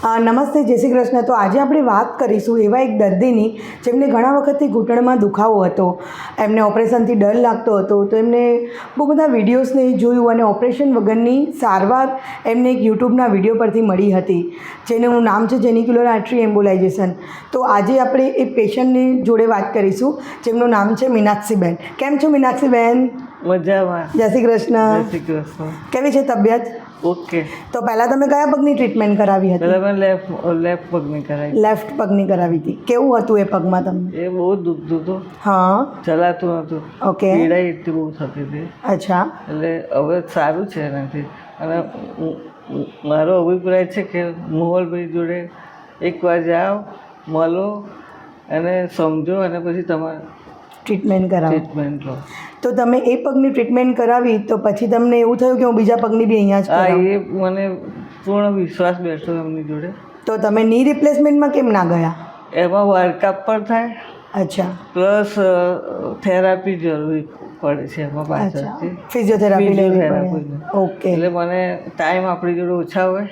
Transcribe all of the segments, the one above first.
નમસ્તે, જય શ્રી કૃષ્ણ. તો આજે આપણે વાત કરીશું એવા એક દર્દીની જેમને ઘણા વખતથી ઘૂંટણમાં દુખાવો હતો, એમને ઓપરેશનથી ડર લાગતો હતો. તો એમને બહુ બધા વિડીયોઝને જોયું અને ઓપરેશન વગરની સારવાર એમને એક યુટ્યુબના વિડીયો પરથી મળી હતી, જેનું નામ છે જેનિક્યુલર આર્ટરી એમ્બોલાઇઝેશન. તો આજે આપણે એ પેશન્ટની જોડે વાત કરીશું, જેમનું નામ છે મીનાક્ષીબેન. કેમ છો મીનાક્ષીબેન? મજામાં. જય શ્રી કૃષ્ણ. જય શ્રી કૃષ્ણ. કેવી છે તબિયત? ઓકે. તો પહેલાં તમે કયા પગની ટ્રીટમેન્ટ કરાવી હતી? પહેલાં મેં લેફ્ટ પગની કરાવી. લેફ્ટ પગની કરાવી હતી. કેવું હતું એ પગમાં તમને? એ બહુ દુખતું હતું, હા, ચલાતું નહોતું, ઓકે, પીડા એટલી બહુ થતી હતી. અચ્છા, એટલે હવે સારું છે એનાથી. અને મારો અભિપ્રાય છે કે મોહલભાઈ જોડે એકવાર જાઓ, મળો અને સમજો અને પછી તમારે ટ્રીટમેન્ટ કરાવો. ટ્રીટમેન્ટ લો. તો તમે એ પગની ટ્રીટમેન્ટ કરાવી તો પછી તમને એવું થયું કે હું બીજા પગની બી અહીંયા જ હા, કરાવું? એ મને પૂર્ણ વિશ્વાસ બેઠો એમની જોડે. તો તમે ની રિપ્લેસમેન્ટમાં કેમ ના ગયા? એમાં વર્કઅપ પણ થાય, અચ્છા, પ્લસ થેરાપી જરૂરી પડે છે એમાં અચ્છા, પાછળથી. ફિઝિયોથેરાપી લેવી પડે. ફિઝિયોથેરાપી. ઓકે, એટલે મને ટાઈમ આપણી જોડે ઓછા હોય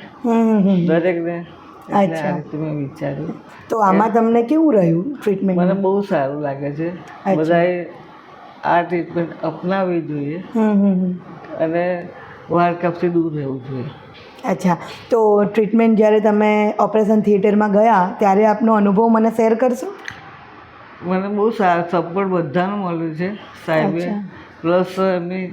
દરેકને, એટલે અચ્છા. આ રીતે મેં વિચાર્યું. તો આમાં તમને કેવું રહ્યું મને ટ્રીટમેન્ટ? બહુ સારું લાગે છે. બધાએ આ ટ્રીટમેન્ટ અપનાવવી જોઈએ અને વારકપથી દૂર રહેવું જોઈએ. અચ્છા, તો ટ્રીટમેન્ટ જ્યારે તમે ઓપરેશન થિયેટરમાં ગયા ત્યારે આપનો અનુભવ મને શેર કરશો? મને બહુ સારું સપોર્ટ બધાનું મળ્યું છે સાહેબે, અચ્છા. પ્લસ એમની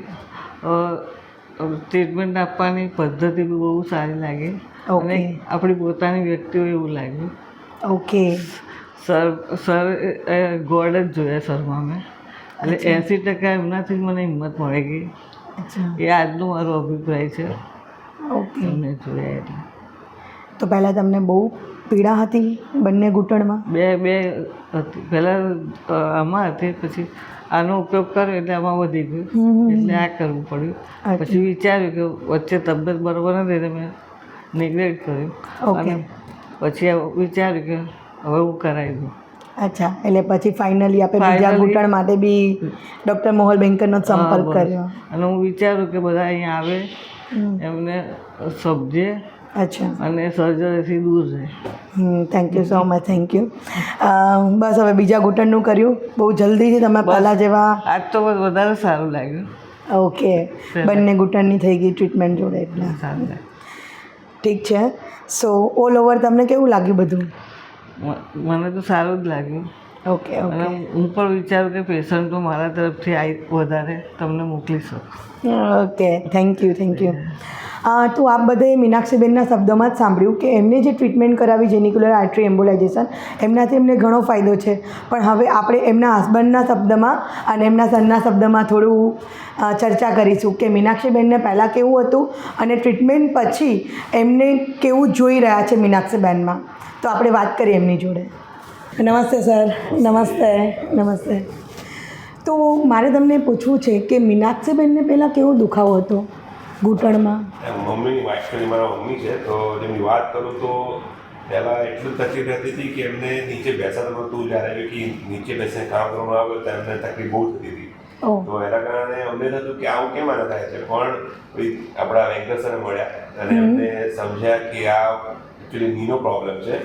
ટ્રીટમેન્ટ આપવાની પદ્ધતિ બી બહુ સારી લાગી ઓકે. અને આપણી પોતાની વ્યક્તિઓ એવું લાગ્યું. ઓકે, સર ગોડ જ જોયા સરમાં મેં. એટલે 80% એમનાથી જ મને હિંમત મળી ગઈ. અચ્છા, એ આજનો મારો અભિપ્રાય છે ઓકે. એમને જોયા એટલે. તો પહેલાં તમને બહુ પીડા હતી બંને ઘૂંટણમાં? બે હતી. પહેલાં આમાં હતી, પછી આનો ઉપયોગ કર્યો એટલે આમાં વધી ગયું, એટલે આ કરવું પડ્યું. પછી વિચાર્યું કે વચ્ચે તબિયત બરાબર નથી એટલે મેં નિગ્લેક્ટ કર્યું. ઓકે. અને પછી વિચાર્યું કે હવે હું કરાવી દઉં. અચ્છા, એટલે પછી ફાઇનલી આપણે બીજા Finally- ઘૂંટણ માટે બી ડૉક્ટર મોહલ બેન્કરનો જ સંપર્ક હા, બસ. કર્યો. અને હું વિચારું કે બધા અહીંયા આવે, એમને સમજે અચ્છા, અને સર્જરીથી દૂર રહે. Thank you so much, thank you. બસ હવે બીજા ઘૂંટણનું કર્યું બહુ જલ્દીથી તમે પહેલાં જેવા? આજ તો વધારે સારું લાગ્યું. ઓકે, બંને ઘૂંટણની થઈ ગઈ ટ્રીટમેન્ટ જોડે એટલે સારું લાગ્યું. ઠીક છે. સો ઓલ ઓવર તમને કેવું લાગ્યું બધું? મને તો સારું જ લાગ્યું. ઓકે, અને ઓકે, હું પણ વિચારું કે પેશન્ટો મારા તરફથી વધારે તમને મોકલી શકું. Okay, thank you, thank you. તો આપ બધે મીનાક્ષીબેનના શબ્દોમાં જ સાંભળ્યું કે એમને જે ટ્રીટમેન્ટ કરાવી જેનિક્યુલર આર્ટરી એમ્બોલાઇઝેશન, એમનાથી એમને ઘણો ફાયદો છે. પણ હવે આપણે એમના હસબન્ડના શબ્દમાં અને એમના સનના શબ્દમાં થોડું ચર્ચા કરીશું કે મીનાક્ષીબેનને પહેલાં કેવું હતું અને ટ્રીટમેન્ટ પછી એમને કેવું જોઈ રહ્યા છે મીનાક્ષીબેનમાં. તો આપણે વાત કરીએ એમની જોડે. નમસ્તે સર. નમસ્તે. નમસ્તે. તો મારે તમને પૂછવું છે કે મીનાક્ષીબેનને પહેલાં કેવો દુખાવો હતો ઘૂંટણમાં? મમ્મીની વાત કરી, મારા મમ્મી છે, તો જેમની વાત કરું તો પહેલાં એટલું તકલીફ રહેતી હતી કે એમને નીચે બેસાતું નહોતું. જ્યારે કે નીચે બેસીને કામ કરવામાં આવે તો એમને તકલીફ બહુ થતી હતી. તો એના કારણે અમને થતું કે આવું કેમ આના થાય છે. પણ કોઈ આપણા વેંકટેશ સરને મળ્યા અને એમને સમજ્યા કે આ એકચ્યુઅલી નીનો પ્રોબ્લેમ છે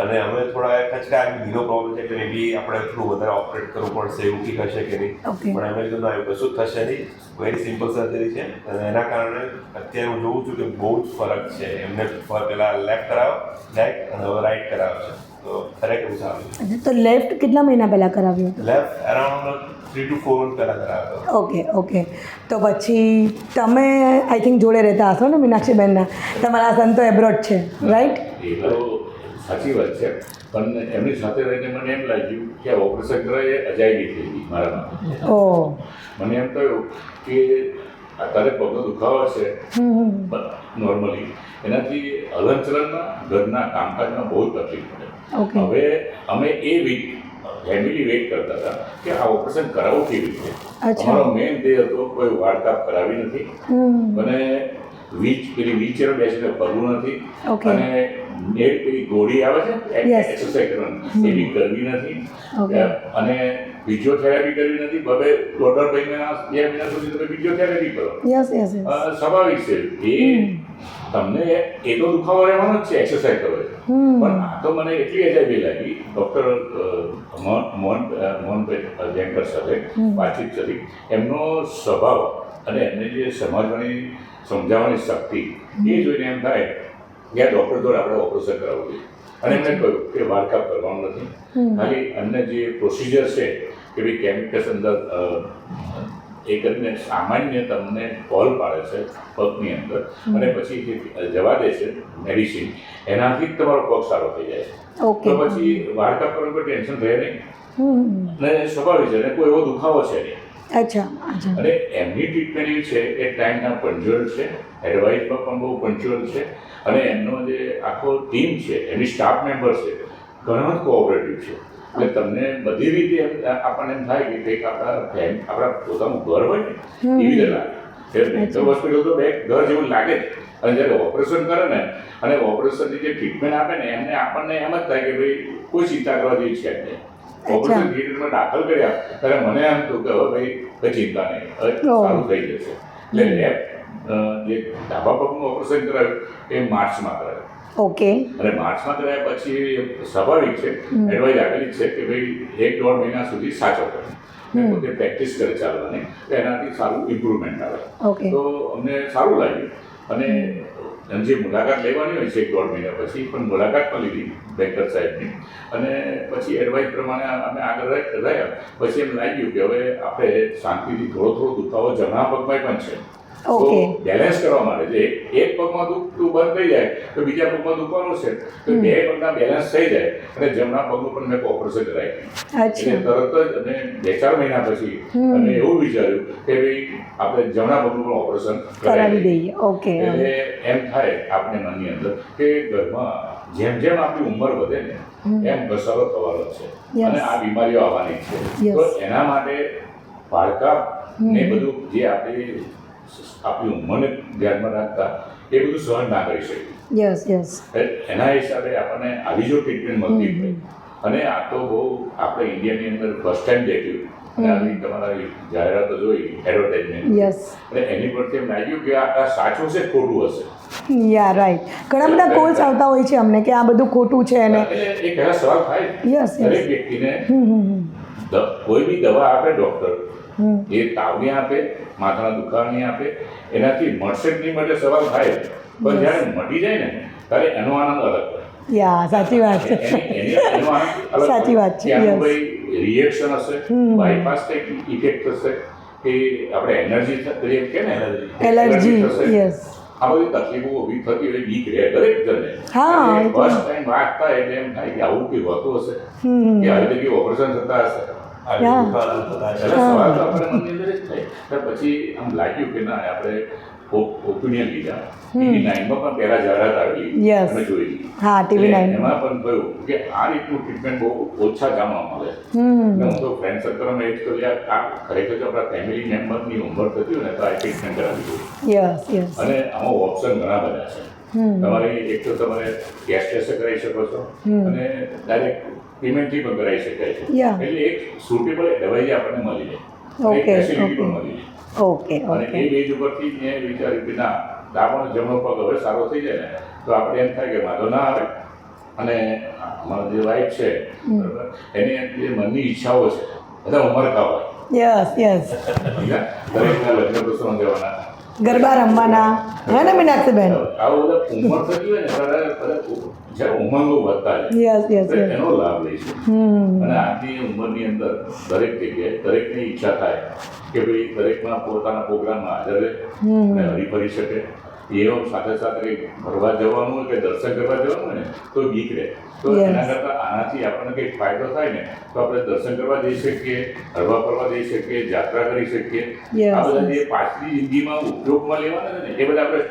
અને અમે થોડા ખચકા નીનો પ્રોબ્લેમ છે કે મે બી આપણે થોડું વધારે ઓપરેટ કરવું પડશે, એવું કંઈક હશે કે નહીં. પણ એમને કીધું ના, એવું કશું જ થશે નહીં, વેરી સિમ્પલ સર્જરી છે. અને એના કારણે અત્યારે હું જોઉં છું કે બહુ જ ફરક છે. એમને પહેલાં લેફ્ટ કરાવો લેગ અને હવે રાઈટ કરાવે છે, તો ખરેખર સારું છે. તો લેફ્ટ કેટલા મહિના પહેલાં કરાવ્યું હતું? લેફ્ટ અરાઉન્ડ 3 to 4 months પહેલાં કરાવ્યો. Okay, okay. તો પછી તમે આઈ થિંક જોડે રહેતા હશો ને મીનાક્ષીબેનના? તમારા સન તો એબ્રોડ છે, રાઈટ? એ તો સાચી વાત છે, પણ એમની સાથે રહીને મને એમ લાગ્યું કે ઓપરેશન કરાય એ અજાયબી થઈ ગઈ મારા માટે. ઓહ, મને એમ થયું કે અત્યારે પગનો દુખાવો છે નોર્મલી, એનાથી હલનચલનમાં ઘરના કામકાજમાં બહુ તકલીફ પડે. ઓકે. હવે અમે ફેમિલી વેઇટ કરતા હતા કે આ ઓપરેશન કરાવવું કેવી રીતે. અચ્છા. અમારો મેઇન ધ્યેય હતો કોઈ વાળકાપ કરાવી નથી અને પેલી વ્હીલચેર બેસીને ફરવું નથી ઓકે. અને પેલી ગોળી આવે છે Yes. એક્સરસાઇઝ કરવાની એવી કરવી નથી Okay. અને ફિઝિયોથેરાપી કરવી નથી. 2.5 મહિના 2 મહિના સુધી તમે ફિઝિયોથેરાપી કરો, યસ યસ યસ. સ્વાભાવિક છે. એ તમને એ તો દુખાવો રહેવાનો જ છે એક્સરસાઇઝ કરો છો. પણ આ તો મને એટલી અજાયબી લાગી ડૉક્ટર મોહનભાઈ જયંકર સાથે વાતચીત કરી. એમનો સ્વભાવ અને એમને જે સમજાવવાની શક્તિ એ જોઈને એમ થાય કે આ ડૉક્ટર જોડે આપણે ઓપરેશન કરાવવું જોઈએ. અને એમને કહ્યું કે વારકાપ કરવાનું નથી, ખાલી એમને જે પ્રોસિજર છે કે ભાઈ કેમિકલ્સ અંદર એ કરીને સામાન્ય તમને કોલ પાડે છે પગની અંદર અને પછી જે જવા દે છે મેડિસિન, એનાથી જ તમારો પગ સારો થઈ જાય છે. તો પછી વારકાપ કરવાનું કોઈ ટેન્શન રહે નહીં અને સ્વાભાવિક છે અને કોઈ એવો દુખાવો છે નહીં. અચ્છા અચ્છા. અને એમની ટ્રીટમેન્ટ એવી છે કે ટાઈમના પંચ્યુઅલ છે, એડવાઇસમાં પણ બહુ પંચ્યુઅલ છે અને એમનો જે આખો ટીમ છે, એમની સ્ટાફ મેમ્બર છે, ઘણા જ કોઓપરેટિવ છે. એટલે તમને બધી રીતે આપણને એમ થાય કે કંઈક આપણા પોતાનું ઘર હોય ને એવી રીતે લાગે. મેન્ટલ હોસ્પિટલ તો બે ઘર જેવું લાગે જ. અને જ્યારે ઓપરેશન કરે ને અને ઓપરેશનની જે ટ્રીટમેન્ટ આપે ને એમને આપણને એમ જ થાય કે ભાઈ કોઈ ચિંતા કરવા જેવી છે જ નહીં. ઓપરેશન થિયેટરમાં દાખલ કર્યા ત્યારે મને એમ થયું કે હવે ભાઈ કંઈ ચિંતા નહીં, હવે સારું થઈ જશે. એટલે જે ડાબા પગનું ઓપરેશન કરાવ્યું એ માર્ચમાં કરાવ્યું. ઓકે. અને માર્ચમાં કરાયા પછી સ્વાભાવિક છે એડવાઇસ આપેલી છે કે ભાઈ 1-1.5 મહિના સુધી સાચો કરે. પોતે પ્રેક્ટિસ કરે ચાલવાની તો એનાથી સારું ઇમ્પ્રુવમેન્ટ આવે. તો અમને સારું લાગ્યું અને જે મુલાકાત લેવાની હોય છે 1-1.5 મહિના પછી પણ મુલાકાત પણ લીધી બેન્કર સાહેબની અને પછી એડવાઇસ પ્રમાણે અમે આગળ રહ્યા. પછી એમ લાગ્યું કે હવે આપણે શાંતિથી થોડો દુખાવો જમણા પગમાં પણ છે. તો બેલેન્સ કરવા માટે જે એક પગમાં દુખતું બંધ થઈ જાય તો બીજા પગમાં દુખવાનું છે તો બે પગના બેલેન્સ થઈ જાય અને જમણા પગનું પણ મેં ઓપરેશન કરાવી. એટલે તરત જ અને 2-4 મહિના પછી અમે એવું વિચાર્યું કે ભાઈ આપણે જમણા પગનું પણ ઓપરેશન કરાવી દઈએ. એટલે એમ થાય આપણે મનની અંદર કે ઘરમાં જેમ જેમ આપણી ઉંમર વધે ને એમ ઘસારો થવાનો છે અને આ બીમારીઓ આવવાની છે. તો એના માટે વાળકાપ ને બધું જે આપણી ઉંમરને ધ્યાનમાં રાખતા એ બધું સહન ના કરી શકીએ. એના હિસાબે આપણને આવી જો ટ્રીટમેન્ટ મળતી હોય અને આ તો બહુ આપણે ઇન્ડિયાની અંદર ફર્સ્ટ ટાઈમ દેખ્યું અને આવી તમારા જાહેરાતો જોઈ એડવર્ટાઇઝમેન્ટ અને એની પરથી એમ લાગ્યું કે આ સાચું છે ખોટું હશે. યા રાઈટ. ઘણા બધા કોલ્સ આવતા હોય છે અમને કે આ બધું ખોટું છે અને એક એવા સવાલ થાય દરેક વ્યક્તિને કોઈ બી દવા આપે ડૉક્ટર એ તાવની આપે, માથાના દુખાવાની આપે, એનાથી મળશે જ નહીં માટે સવાલ થાય. પણ જ્યારે મટી જાય ને ત્યારે એનો આનંદ અલગ હોય. યા સાચી વાત છે. એનો આનંદ અલગ. સાચી વાત છે. ભાઈ રિએક્શન હશે, બાયપાસ કંઈક ઇફેક્ટ થશે કે આપણે એનર્જી કે ને એલર્જી. આ બધી તકલીફો ઊભી થતી હોય બીક રહે દરેક જણને. ફર્સ્ટ ટાઈમ વાત થાય એટલે એમ થાય કે આવું કંઈ હોતું હશે કે આવી જગ્યાએ ઓપરેશન થતા હશે. સવાલ તો આપણે મનની અંદર જ થાય. પછી આમ લાગ્યું કે ના આપણે ઓપિનિયન લીધા. TV9 માં પણ પહેલા જાહેરાત આવેલી અમે જોઈ. એમાં પણ કહ્યું કે આ રીતનું ટ્રીટમેન્ટ બહુ ઓછા જાણવા મળે. હું તો ફ્રેન્ડ સર્કલમાં એ જ કહ્યું આ ખરેખર જો આપણા ફેમિલી મેમ્બરની ઉંમર થતી હોય ને તો આ ટ્રીટમેન્ટ કરાવી જોઈએ. અને આમાં ઓપ્શન ઘણા બધા છે. તમારે એક તો તમારે કેશલેસ કરાવી શકો છો અને ડાયરેક્ટ પેમેન્ટથી પણ કરાવી શકાય છે. એટલે એક સુટેબલ એડવાઇસ આપણને મળી જાય, ફેસિલિટી પણ મળી જાય. અને એ બેઝ ઉપરથી મેં વિચાર્યું કે ના ડાબો જમણો પગ હવે સારો થઈ જાય ને તો આપણે એમ થાય કે વાંધો ના આવે. અને અમારા જે વાઈફ છે બરાબર એની જે મનની ઈચ્છાઓ છે બધા ઉમરકા હોય. દરેકના લગ્ન પ્રસંગ જવાના, ગરબા રમવાના, હે ને મીનાક્ષીબેન? આવું બધા ઉંમર થતી હોય ને ત્યારે જ્યારે ઉમંગો વધતા જાય એનો લાભ લઈશું. અને આજની ઉંમરની અંદર દરેક જગ્યાએ દરેકની ઈચ્છા થાય કે ભાઈ દરેકમાં પોતાના પ્રોગ્રામમાં હાજર રહે અને હરીફરી શકે. એવો સાથે સાથે કંઈક ફરવા જવાનું હોય કે દર્શન કરવા જવાનું હોય ને તો બીક રહે. તો એના કરતાં આનાથી આપણને કંઈક ફાયદો થાય ને તો આપણે દર્શન કરવા જઈ શકીએ, હરવા ફરવા જઈ શકીએ, યાત્રા કરી શકીએ. આ બધા જે પાછલી જિંદગીમાં ઉપયોગમાં લેવાના ને એ બધા આપણે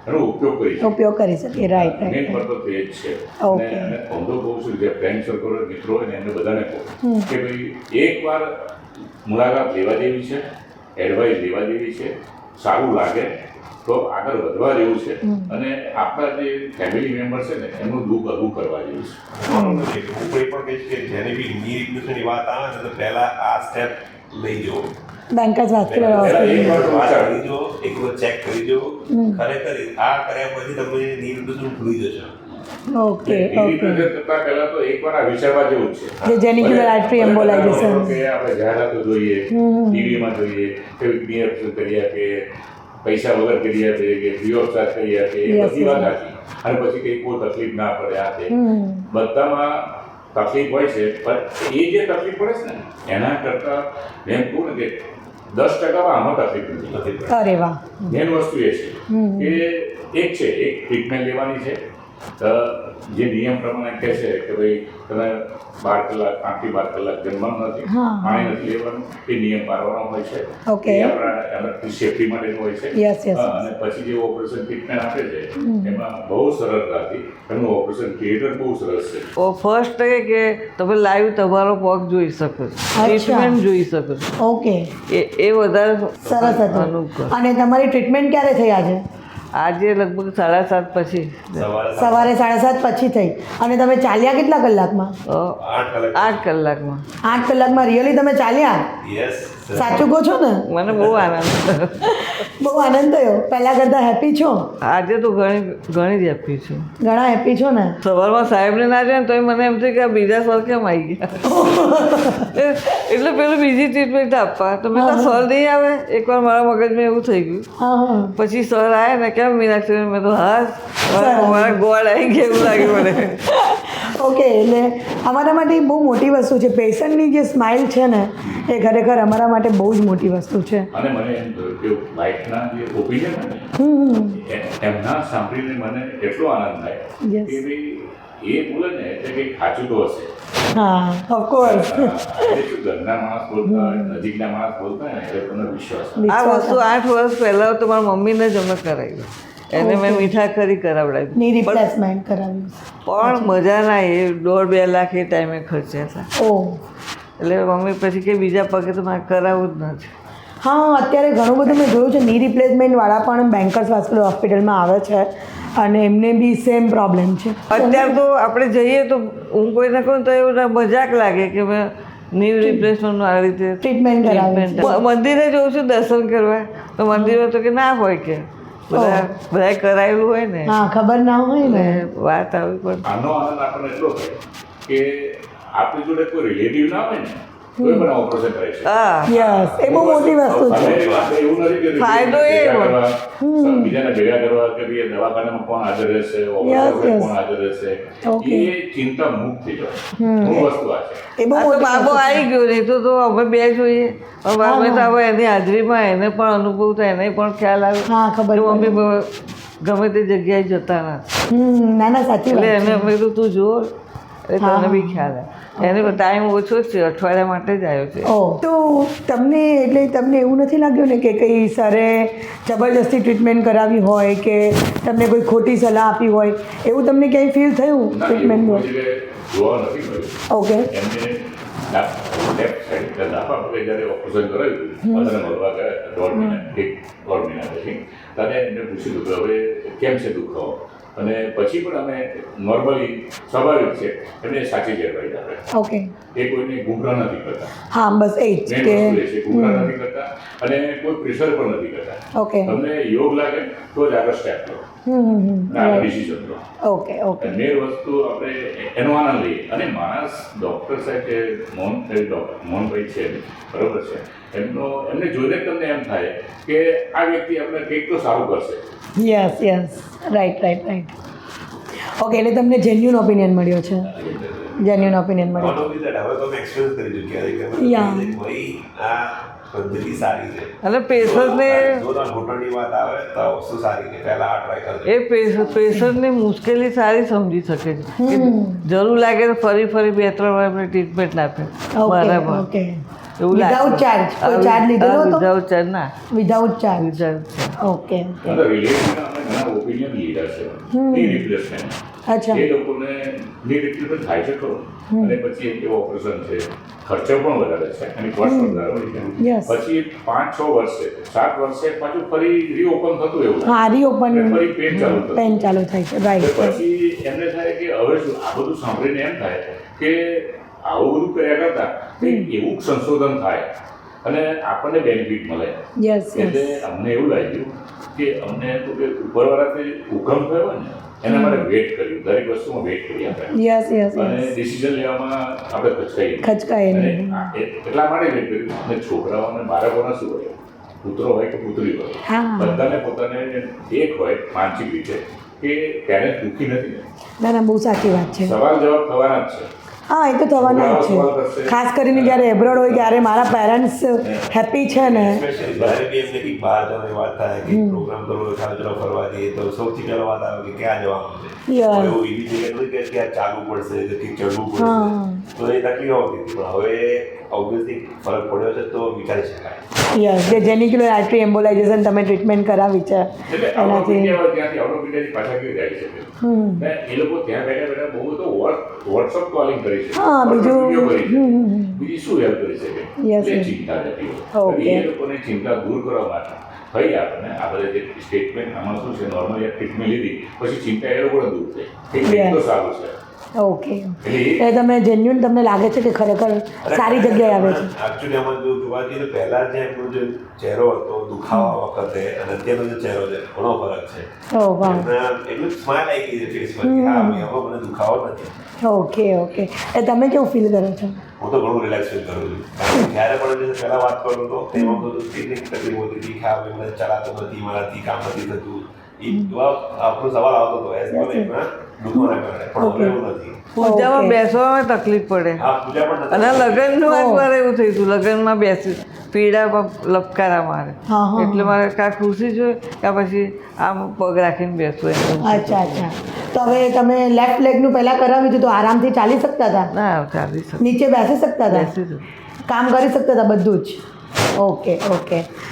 એનો ઉપયોગ કરી શકીએ. રાઈટ. મેન પર્પઝ એ જ છે. અને હું તો કહું છું જે ફ્રેન્ડ સર્કલ મિત્રો હોય ને એમને બધાને કહું કે ભાઈ એકવાર મુલાકાત લેવા જેવી છે, એડવાઇસ લેવા જેવી છે, સારું લાગે તો આગળ વધવા જેવું છે અને આપણા જે ફેમિલી મેમ્બર છે ને એમનું દુઃખ હળવું કરવા જેવું છે. હું એ પણ કહીશ કે જેને બી ની વીકનેસની વાત આવે ને તો પહેલાં આ સ્ટેપ લઈ જવો. બેન્કર્સ વાસ્ક્યુલર પહેલા એક વાર વાત કરી જો, એક વાર ચેક કરી જો, ખરેખર આ કર્યા પછી તમે ની રિપ્લેસમેન્ટ ભૂલી જશો. ઓકે રિપ્લેસમેન્ટ કરતા પહેલા તો એકવાર આ વિચારવા જેવું છે. જે જેનિક્યુલર આર્ટરી એમ્બોલાઇઝેશન. કે આપણે જાહેરાતો જોઈએ, ટીવીમાં જોઈએ, કે બીએફ કરી આપે, પૈસા વગર કરી આપે, કે ફ્રી ઓફ ચાર્જ કરી આપે, એ બધી વાત સાચી. અને પછી કંઈ કોઈ તકલીફ ના પડે આ તે બધામાં તકલીફ હોય છે, પણ એ જે તકલીફ પડે છે ને એના કરતાં મેં કહું ને કે 10% આમાં તકલીફ નથી. અરે વાહ. મેન વસ્તુ એ છે કે એક ટ્રીટમેન્ટ લેવાની છે. જે નિયમ પ્રમાણે કહે છે કે ભાઈ તમે 12 કલાક 8 થી 12 કલાક જમવાનું નથી, પાણી નથી લેવાનું, એ નિયમ પાળવાનો હોય છે. ઓકે. એ આપણા સેફટી માટેનું હોય છે. Yes yes. અને પછી જે ઓપરેશન ટ્રીટમેન્ટ આપે છે એમાં બહુ સરળતાથી એમનું ઓપરેશન થિયેટર બહુ સરસ છે. ફર્સ્ટ એ કે તમે લાઈવ તમારો પગ જોઈ શકો છો, ટ્રીટમેન્ટ જોઈ શકો છો. ઓકે. એ વધારે સરસ હતું. અનુકૂળ. અને તમારી ટ્રીટમેન્ટ ક્યારે થઈ આજે? આજે લગભગ 7:30 પછી સવારે 7:30 પછી થઈ. અને તમે ચાલ્યા કેટલા કલાકમાં? 8 કલાકમાં. 8 કલાકમાં રિયલી તમે ચાલ્યા? યસ. સાચું કહો છો ને? મને બહુ આનંદ બહુ આનંદ થયો. પહેલા કરતાં હેપી છો? આજે તો ઘણી જ હેપી છું. ઘણા હેપી છો ને? સવારમાં સાહેબને ના જાય ને તો મને એમ થયું કે આ બીજા સર કેમ આવી ગયા. એટલે પેલું બીજી ટ્રીટમેન્ટ આપવા તો મેં તો સર નહીં આવે. એકવાર મારા મગજમાં એવું થઈ ગયું. હા. પછી સર આવ્યા ને કેમ મીનાક્ષી, મેં તો હા મારા ગોળ આવી ગયા એવું લાગ્યું મને. ઓકે. એટલે અમારા માટે બહુ મોટી વસ્તુ છે. પેશન્ટની જે સ્માઇલ છે ને એ ખરેખર અમારા માટે બહુ જ મોટી વસ્તુ છે. અને મને એમ થયું કે વાઇફના જે ઓપિનિયન એમના સાંભળીને મને એટલો આનંદ થાય કે ભાઈ એ બોલે ને એટલે કંઈક સાચું તો હશે. હા, ઓફકોર્સ. ઘરના માણસ બોલતા હોય, નજીકના માણસ બોલતા હોય ને એટલે તમને વિશ્વાસ આવે. આ વસ્તુ 8 વર્ષ પહેલાં તો મારા મમ્મીને જ અમે કરાવી. એને મેં મીઠા કરી કરાવડાવી, ની રિપ્લેસમેન્ટ કરાવ્યું. પણ મજા ના એ 1.5-2 લાખ એ ટાઈમે ખર્ચ્યા હતા. ઓહ. એટલે મમ્મી પછી કે બીજા પગે તો મારે કરાવવું જ નથી. હા, અત્યારે ઘણું બધું મેં જોયું છે. ની રિપ્લેસમેન્ટવાળા પણ બેન્કર્સ વાસ્ક્યુલર હોસ્પિટલમાં આવે છે અને એમને બી સેમ પ્રોબ્લેમ છે. અત્યારે તો આપણે જઈએ તો હું કોઈને કહું તો એવું મજાક લાગે કે મેં ની રિપ્લેસમેન્ટનું આ રીતે ટ્રીટમેન્ટ કરાવે છે. મંદિરે જઉં છું દર્શન કરવા તો મંદિરમાં તો કે ના હોય કે બધા કરાયેલું હોય ને. હા, ખબર ના હોય ને. વાત આવી પણ આનો આનંદ આપણને એટલો થાય કે આપણી જોડે કોઈ રિલેટિવ ના હોય ને કોઈ પણ ઓપરેશન કરે છે. હા યસ, એ બહુ મોટી વસ્તુ છે. આપણે એવું નથી કે ફાયદો એ બીજાને ભેગા કરવા કે ભાઈ દવાખાનામાં કોણ હાજર રહેશે, ઓપરેશન કોણ હાજર રહેશે, એ ચિંતા મુક્ત થઈ જાય. બહુ વસ્તુ આ છે. એ બહુ આ તો મોટી બાબો આવી ગયો નહીં તો અમે બે જોઈએ. અમે તો હવે એની હાજરીમાં એને પણ અનુભવ થાય, એને પણ ખ્યાલ આવે. હા, ખબર. મમ્મી ગમે તે જગ્યાએ જતા નથી. ના ના, સાચી એટલે વાત. એને અમે કીધું તું જો એટલે તને બી ખ્યાલ આવે. એને ટાઈમ ઓછો જ છે, અઠવાડિયા માટે જ આવ્યો છે. ઓહ, તો તમને એવું નથી લાગ્યું ને કે કંઈ સરે જબરજસ્તી ટ્રીટમેન્ટ કરાવી હોય કે તમને કોઈ ખોટી સલાહ આપી હોય, એવું તમને ક્યાંય ફીલ થયું ટ્રીટમેન્ટમાં? જોવા નથી મળ્યું. ઓકે. એમને લેફ્ટ સાઈડ દાપા પગે જ્યારે ઓપરેશન કરાવ્યું મને મળવા ગયા 1.5 મહિના પછી ત્યારે એમને પૂછ્યું કે હવે કેમ છે દુખાવો, અને પછી પણ અમે નોર્મલી સ્વાભાવિક છે એમને સાચી જ એડવાઇસ આપે. ઓકે. એ કોઈને ગુમરાહ નથી કરતા. હા, બસ એ જ મેન કે વસ્તુ એ છે, ગુમરાહ નથી કરતા અને કોઈ પ્રેશર પણ નથી કરતા. ઓકે. તમને યોગ લાગે તો જ આગળ સ્ટેપ લો અને આગળ ડિસિઝન લો. ઓકે. ઓકે. મેન વસ્તુ આપણે એનો આનંદ લઈએ. અને માણસ ડૉક્ટર સાહેબ જે મોહનભાઈ છે બરાબર છે, એમને જોઈને જ તમને એમ થાય કે આ વ્યક્તિ આપણે કંઈક તો સારું કરશે. Yes yes, right. ઓકે, એટલે તમને જેન્યુન ઓપિનિયન મળ્યો છે. જેન્યુન ઓપિનિયન મળ્યો. Not only that, હવે તો અમે એક્સપિરિયન્સ કરી ચૂક્યા છે Yeah. કે ભાઈ આ પદ્ધતિ સારી છે. અને પેશન્ટને જો તો ઘૂંટણની વાત આવે તો આ વસ્તુ સારી છે, પહેલા આ ટ્રાય કરજો. એ પેશન્ટની મુશ્કેલી સારી સમજી શકે છે કે જરૂર લાગે તો ફરી 2-3 વાર આપણે ટ્રીટમેન્ટ આપે. બરાબર. ઓકે. એવું વિધાઉટ ચાર્જ? કોઈ ચાર્જ લીધેલો હતો? વિધાઉટ ચાર્જ ના. Without charge. Without okay. અને રિલેટિવના અમે ઘણા ઓપિનિયન લીધા છે ની રિપ્લેસમેન્ટ. અચ્છા. એ લોકોને ની રિપ્લેસમેન્ટ થાય છે ખરો, અને પછી એક ઓપરેશન છે, ખર્ચો પણ વધારે છે અને કોસ્ટ પણ વધારે હોય છે. Yes. પછી 5-6 વર્ષે 7 વર્ષે પાછું ફરી રીઓપન થતું એવું. હા, રીઓપન અને ફરી પેન ચાલુ થતું. પેન ચાલુ થાય છે. રાઈટ. પછી એમને થાય કે હવે શું, આ બધું સાંભળીને એમ થાય કે આવું બધું કર્યા કરતા કંઈક એવું સંશોધન થાય અને આપણને બેનિફિટ મળે. યસ એટલે અમને એવું લાગ્યું કે અમને તો કે ઉપરવાળાથી હુકમ થયો ને એના માટે વેઇટ કર્યું, દરેક વસ્તુમાં વેઇટ કરી આપણે. યસ અને ડિસિઝન લેવામાં આપણે ખચકાઈએ અને એટલા માટે વેઇટ કર્યું. અને છોકરાઓને બાળકોને શું હોય, પુત્રો હોય કે પુત્રી હોય, હા. બધાને પોતાને એક હોય માનસિક રીતે કે ત્યારે દુઃખી નથી. ના બહુ સાચી વાત છે. સવાલ જવાબ થવાના જ છે. હા, એ તો થવાના જ છે. ખાસ કરીને જ્યારે એબ્રોડ હોય ત્યારે મારા પેરેન્ટ્સ હેપી છે ને. સ્પેશિયલી બહાર બી એમને કંઈક બહાર જવાની વાત થાય કે પ્રોગ્રામ કરવો હોય, ચાલો ચલો ફરવા જઈએ, તો સૌથી પહેલો વાત આવે કે ક્યાં જવાનું છે. Yeah. હવે એવું એવી જગ્યા નથી કે ક્યાં ચાલવું પડશે કે કંઈક ચડવું પડશે, તો એ તકલીફ આવતી હતી. પણ હવે ઓબ્વિયસલી ફરક પડ્યો છે તો વિચારી શકાય. યસ, જે જેનિક્યુલર આર્ટરી એમ્બોલાઇઝેશન તમે ટ્રીટમેન્ટ કરાવી છે એટલે આઉટ ઓફ ઇન્ડિયા હોય ત્યાંથી આઉટ ઓફ ઇન્ડિયાથી પાછા કેવી જાય છે ને એ લોકો ત્યાં બેઠા બેઠા બહુ તો વોટ્સઅપ કોલિંગ કરી છે. હા, બીજું બીજી શું હેલ્પ કરી શકે? Yes, એટલે yes. ચિંતા જતી Okay. હોય. એ લોકોની ચિંતા દૂર કરવા માટે ભાઈ આપણને આ બધા જે સ્ટેટમેન્ટ આમાં શું છે, નોર્મલી ટ્રીટમેન્ટ લીધી પછી ચિંતા એ લોકોને દૂર થઈ. Yeah. તો સારું છે. ઓકે, એટલે એટલે તમે જેન્યુન તમને લાગે છે કે ખરેખર સારી જગ્યાએ આવે છે. એકચ્યુઅલી આમાં જો જોવા જઈએ તો પહેલા જે એમનો જે ચહેરો હતો દુખાવા વખતે અને અત્યારનો જે ચહેરો છે ઘણો ફરક છે. ઓ વાહ. એમને એટલું સ્માઇલ આવી ગઈ છે ફેસમાં કે હા ભાઈ હવે મને દુખાવો નથી. ઓકે, એ તમે કેવું ફીલ કરો છો? હું તો ઘણું રિલેક્સ ફીલ કરું છું. કારણ કે જ્યારે પણ પહેલાં વાત કરું તો તેમાં બધું કેટલીક તકલીફ હોતી હતી કે હા ભાઈ મને ચલાતો નથી, મારાથી કામ નથી થતું, એ જવાબ આપણો સવાલ આવતો હતો એઝ પર એમના દુઃખોના કારણે. પણ હવે એવું નથી. પૂજામાં Okay. બેસવામાં તકલીફ પડે. હા પૂજા પણ અને નથી. લગ્નનું એક વાર એવું થયું હતું, લગ્નમાં બેસી પીડા લપકારા મારે, હા. એટલે મારે કાં ખુશી જોઈએ કે પછી આમ પગ રાખીને બેસવું એમ. અચ્છા. તો હવે તમે લેફ્ટ લેગનું પહેલાં કરાવ્યું હતું તો આરામથી ચાલી શકતા હતા, ના ચાલી શકે, નીચે બેસી શકતા હતા, બેસી જવું. કામ કરી શકતા હતા બધું જ. ઓકે.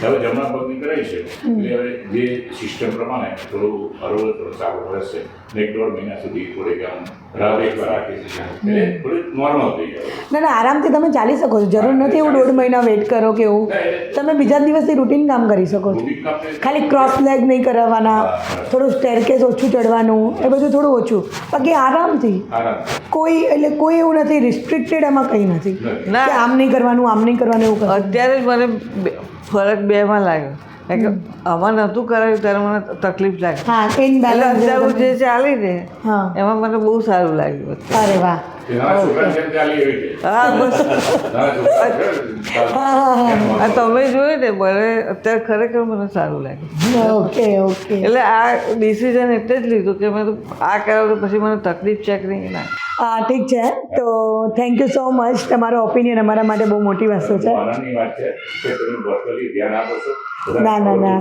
હવે જમણા પગની કરાય છે એટલે હવે જે સિસ્ટમ પ્રમાણે થોડું હળવું થોડું સારું રહેશે ને 1-1.5 મહિના સુધી થોડીક આમ રાહ એકવાર રાખી છે એટલે થોડીક નોર્મલ થઈ જાય. ના આરામથી તમે ચાલી શકો છો, જરૂર નથી એવું 1.5 મહિના વેઇટ કરો કે એવું. તમે બીજા જ દિવસથી રૂટીન કામ કરી શકો છો. રૂટીન કામ એટલે ખાલી ક્રોસ લેગ નહીં કરાવવાના, થોડું સ્ટેરકેસ ઓછું ચડવાનું, એ બધું થોડું ઓછું, બાકી આરામથી. આરામ કોઈ એવું નથી, રિસ્ટ્રિક્ટેડ એમાં કંઈ નથી નથી. ના. કે આમ નહીં કરવાનું આમ નહીં કરવાનું એવું કંઈ. અત્યારે જ મને ફરક બેમાં લાગ્યો, કારણ કે આમાં નહોતું કરાવ્યું ત્યારે મને તકલીફ લાગી. હા, એટલે ઇનબેલેન્સ. અત્યારે જે ચાલી ને હા. એમાં મને બહુ સારું લાગ્યું. અરે વાહ. નાના છોકરા જેમ ચાલી એવી રીતે. હા બસ. નાના છોકરા આ તમે જોયું ને, મને અત્યારે ખરેખર મને સારું લાગ્યું. ઓકે. એટલે આ ડિસિઝન એટલે જ લીધું કે મેં આ કરાવું તો પછી મને તકલીફ છે કે નહીં. ના ઠીક છે, તો થેન્ક યુ સો મચ. તમારો ઓપિનિયન અમારા માટે બહુ મોટી વસ્તુ છે. આનંદની વાત છે કે તમે ડોક્ટરલી ધ્યાન આપો છો. ના.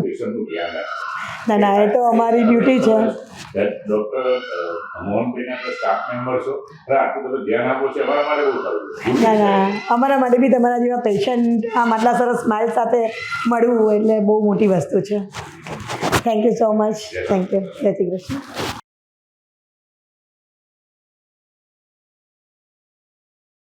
પેશન્ટનું ધ્યાન રાખો. ના એ તો અમારી ડ્યુટી છે. ડૉક્ટર મોહનભાઈના આપણે સ્ટાફ મેમ્બર છો, આટલું બધું ધ્યાન આપો છો, અમારા માટે બહુ સારું છે. ના અમારા માટે બી તમારા જેવા પેશન્ટ આમ આટલા સરસ સ્માઇલ સાથે મળવું એટલે બહુ મોટી વસ્તુ છે. Thank you so much. Thank you. જય શ્રી કૃષ્ણ.